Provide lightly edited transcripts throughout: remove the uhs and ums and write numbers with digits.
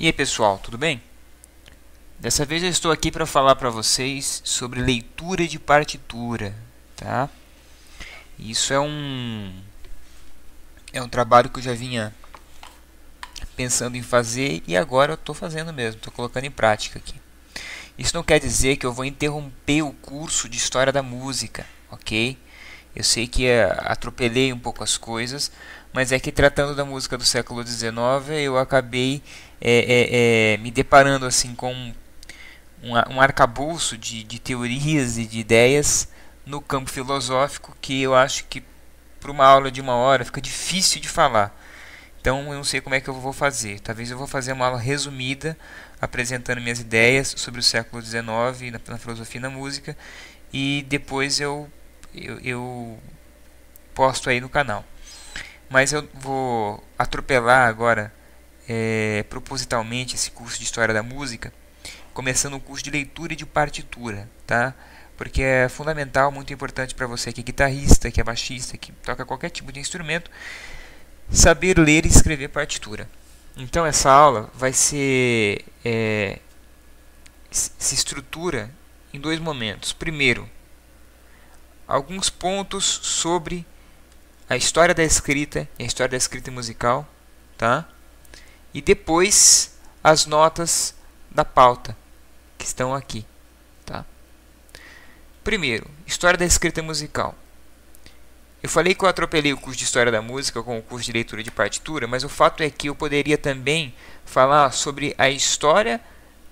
E aí pessoal, tudo bem? Dessa vez eu estou aqui para falar para vocês sobre leitura de partitura, tá? Isso é um trabalho que eu já vinha pensando em fazer e agora eu estou fazendo mesmo, estou colocando em prática aqui. Isso não quer dizer que eu vou interromper o curso de História da Música, ok? Eu sei que atropelei um pouco as coisas, mas é que tratando da música do século XIX eu acabei me deparando assim com um arcabouço de teorias e de ideias no campo filosófico que eu acho que para uma aula de 1 hora fica difícil de falar. Então eu não sei como é que eu vou fazer. Talvez eu vou fazer uma aula resumida apresentando minhas ideias sobre o século XIX na filosofia e na música e depois eu posto aí no canal. Mas eu vou atropelar agora propositalmente esse curso de História da Música, começando o curso de leitura de partitura, tá? Porque é fundamental, muito importante para você que é guitarrista, que é baixista, que toca qualquer tipo de instrumento, saber ler e escrever partitura. Então essa aula vai ser se estrutura em 2 momentos. Primeiro, alguns pontos sobre a história da escrita e a história da escrita musical, tá? E depois as notas da pauta que estão aqui, tá? Primeiro, história da escrita musical. Eu falei que eu atropelei o curso de História da Música com o curso de leitura de partitura, mas o fato é que eu poderia também falar sobre a história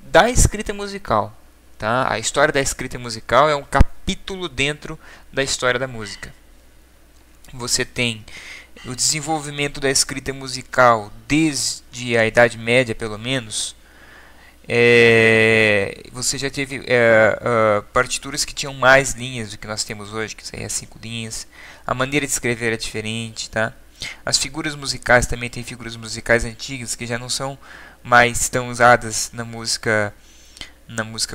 da escrita musical, tá? A história da escrita musical é um capítulo dentro da história da música. Você tem o desenvolvimento da escrita musical desde a Idade Média, pelo menos. Você já teve partituras que tinham mais linhas do que nós temos hoje, que seria 5 linhas. A maneira de escrever era diferente, tá? As figuras musicais também tem figuras musicais antigas que já não são mais tão usadas na música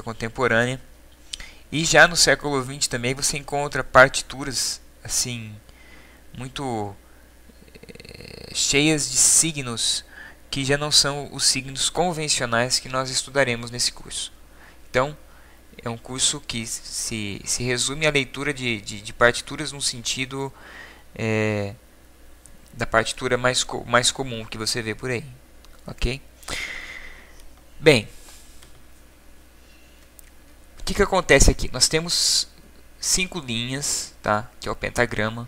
contemporânea. E já no século XX também você encontra partituras assim muito cheias de signos que já não são os signos convencionais que nós estudaremos nesse curso. Então, é um curso que se resume à leitura de partituras no sentido da partitura mais comum que você vê por aí. Ok? Bem, o que acontece aqui? Nós temos 5 linhas, tá? Que é o pentagrama.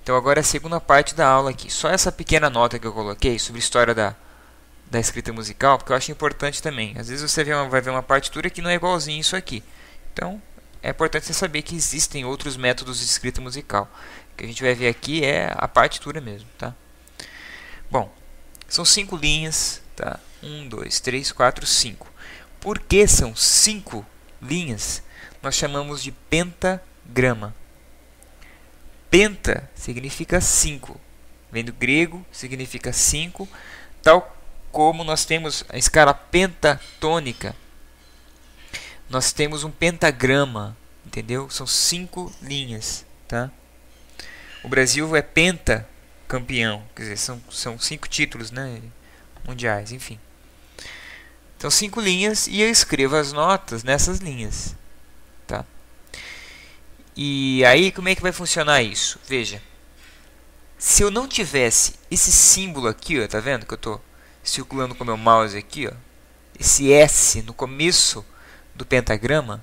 Então agora é a segunda parte da aula aqui. Só essa pequena nota que eu coloquei sobre a história da escrita musical, porque eu acho importante também. Às vezes você vai ver uma partitura que não é igualzinho isso aqui. Então é importante você saber que existem outros métodos de escrita musical. O que a gente vai ver aqui é a partitura mesmo, tá? Bom, são 5 linhas, tá? 1, 2, 3, 4, 5. Por que são 5 linhas? Nós chamamos de pentagrama. Penta significa 5, vem do grego, significa 5, tal como nós temos a escala pentatônica, nós temos um pentagrama, entendeu? São 5 linhas, tá? O Brasil é pentacampeão, quer dizer, são 5 títulos, né, mundiais, enfim. Então 5 linhas e eu escrevo as notas nessas linhas, tá? E aí, como é que vai funcionar isso? Veja, se eu não tivesse esse símbolo aqui, ó, tá vendo que eu estou circulando com o meu mouse aqui, ó, esse S no começo do pentagrama,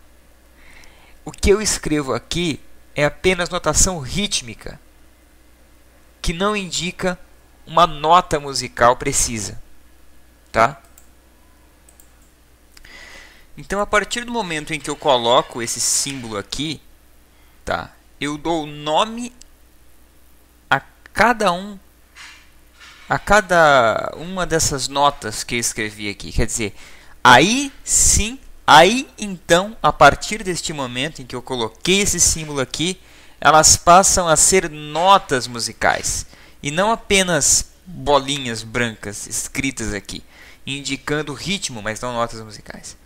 o que eu escrevo aqui é apenas notação rítmica, que não indica uma nota musical precisa, tá? Então, a partir do momento em que eu coloco esse símbolo aqui, tá, eu dou nome a cada uma dessas notas que eu escrevi aqui. Quer dizer, aí sim, aí então, a partir deste momento em que eu coloquei esse símbolo aqui, elas passam a ser notas musicais e não apenas bolinhas brancas escritas aqui, indicando ritmo, mas não notas musicais.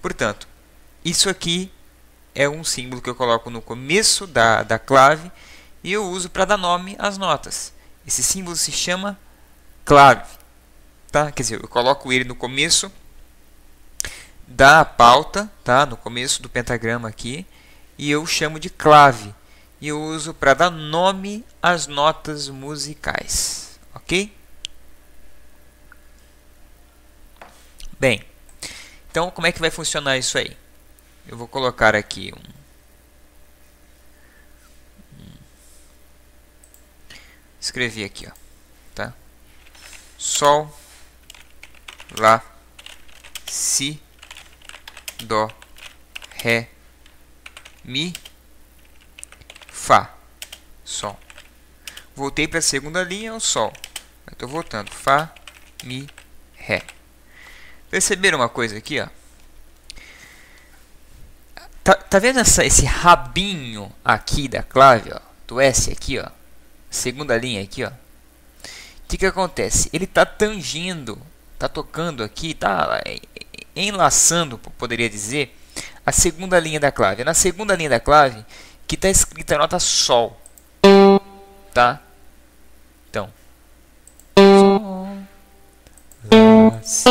Portanto, isso aqui é um símbolo que eu coloco no começo da clave e eu uso para dar nome às notas. Esse símbolo se chama clave. tá? Quer dizer, eu coloco ele no começo da pauta, tá? No começo do pentagrama aqui, e eu chamo de clave. E eu uso para dar nome às notas musicais, ok? Bem, então como é que vai funcionar isso aí? Eu vou colocar aqui escrevi aqui, ó, tá? Sol, Lá, Si, Dó, Ré, Mi, Fá, Sol. Voltei para a segunda linha, o Sol. Estou voltando, Fá, Mi, Ré. Perceberam uma coisa aqui, ó? Tá vendo esse rabinho aqui da clave, ó, do S aqui, ó? Segunda linha aqui, ó. O que acontece? Ele tá tangindo, tá tocando aqui, tá enlaçando, poderia dizer, a segunda linha da clave. É na segunda linha da clave que está escrita a nota Sol, tá? Então, Sol, Lá, Si,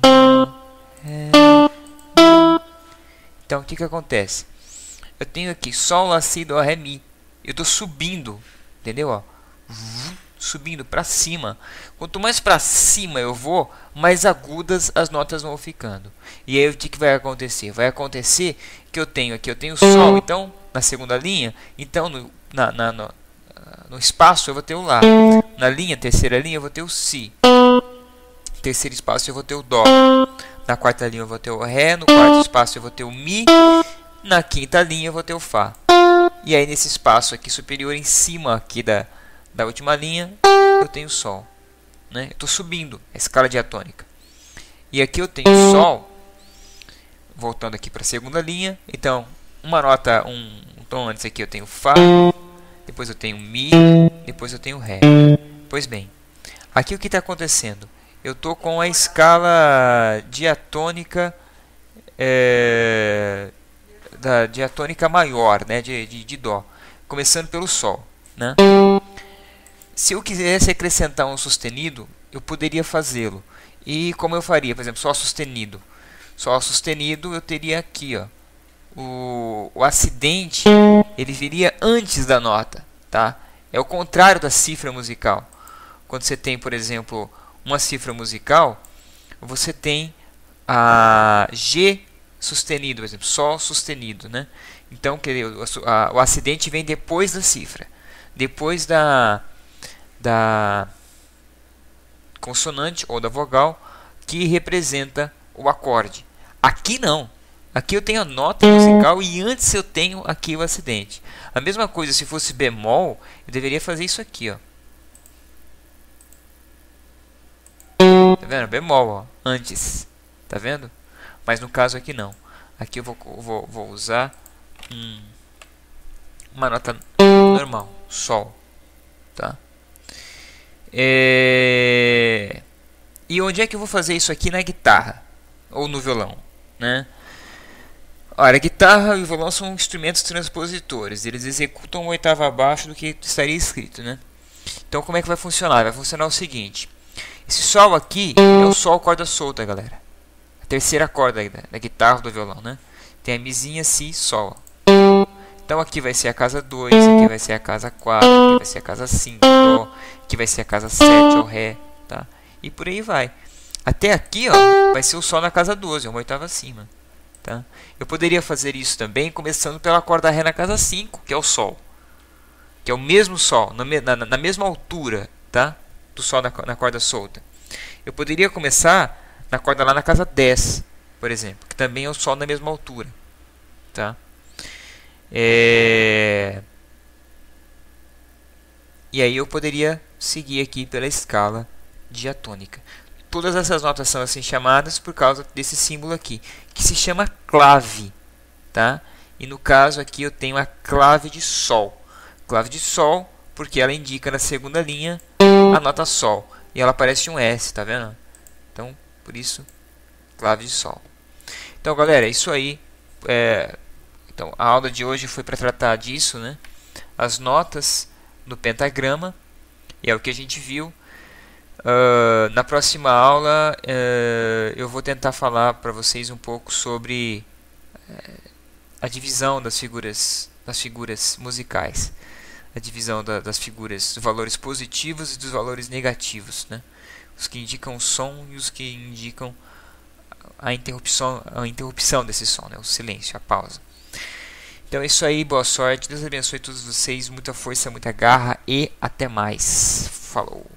Dó, Ré, Mi. Então, o que acontece? Eu tenho aqui Sol, Lá, Si, Dó, Ré, Mi. Eu estou subindo, entendeu? Ó, subindo para cima. Quanto mais para cima eu vou, mais agudas as notas vão ficando. E aí o que vai acontecer? Vai acontecer que eu tenho aqui, eu tenho Sol, então na segunda linha, então no espaço eu vou ter o Lá. Na linha, terceira linha, eu vou ter o Si. Terceiro espaço eu vou ter o Dó. Na quarta linha eu vou ter o Ré. No quarto espaço eu vou ter o Mi. Na quinta linha eu vou ter o Fá. E aí nesse espaço aqui superior, em cima aqui da última linha, eu tenho Sol, né? Eu estou subindo a escala diatônica. E aqui eu tenho Sol, voltando aqui para a segunda linha. Então, uma nota, um tom antes aqui eu tenho Fá, depois eu tenho Mi, depois eu tenho Ré. Pois bem, aqui o que está acontecendo? Eu estou com a escala diatônica, da diatônica maior, né? de Dó, começando pelo Sol, né? Se eu quisesse acrescentar um sustenido, eu poderia fazê-lo. E como eu faria? Por exemplo, Sol sustenido. Sol sustenido eu teria aqui, ó, o acidente, ele viria antes da nota, tá? É o contrário da cifra musical. Quando você tem, por exemplo, uma cifra musical, você tem a G sustenido, por exemplo, Sol sustenido, né? Então, o acidente vem depois da cifra, depois da consonante ou da vogal que representa o acorde. Aqui não. Aqui eu tenho a nota musical e antes eu tenho aqui o acidente. A mesma coisa se fosse bemol, eu deveria fazer isso aqui, ó. Tá vendo? Bemol, ó, antes. Tá vendo? Mas no caso aqui não. Aqui eu vou usar uma nota normal, Sol, tá? E onde é que eu vou fazer isso aqui na guitarra ou no violão, né? Olha, a guitarra e o violão são instrumentos transpositores. Eles executam uma oitava abaixo do que estaria escrito, né? Então como é que vai funcionar? Vai funcionar o seguinte: esse Sol aqui é o Sol corda solta, galera. A terceira corda aí da guitarra ou do violão, né? Tem a Mizinha, Si, Sol. Então aqui vai ser a casa 2, aqui vai ser a casa 4, aqui vai ser a casa 5, Dó, aqui vai ser a casa 7, ó, Ré, tá? E por aí vai. Até aqui, ó, vai ser o Sol na casa 12, uma oitava acima, tá? Eu poderia fazer isso também começando pela corda Ré na casa 5, que é o Sol, que é o mesmo Sol, na mesma altura, tá? Do Sol na corda solta. Eu poderia começar na corda Lá na casa 10, por exemplo, que também é o Sol na mesma altura, tá? E aí eu poderia seguir aqui pela escala diatônica. Todas essas notas são assim chamadas por causa desse símbolo aqui, que se chama clave, tá? E no caso aqui eu tenho a clave de Sol. Clave de Sol porque ela indica na segunda linha a nota Sol. E ela parece um S, tá vendo? Então, por isso, clave de Sol. Então, galera, é isso aí. Então, a aula de hoje foi para tratar disso, né? As notas no pentagrama. E é o que a gente viu. Na próxima aula eu vou tentar falar para vocês um pouco sobre a divisão das figuras musicais, a divisão das figuras, dos valores positivos e dos valores negativos, né? Os que indicam o som e os que indicam a interrupção desse som, né? O silêncio, a pausa. Então é isso aí, boa sorte, Deus abençoe todos vocês, muita força, muita garra e até mais. Falou!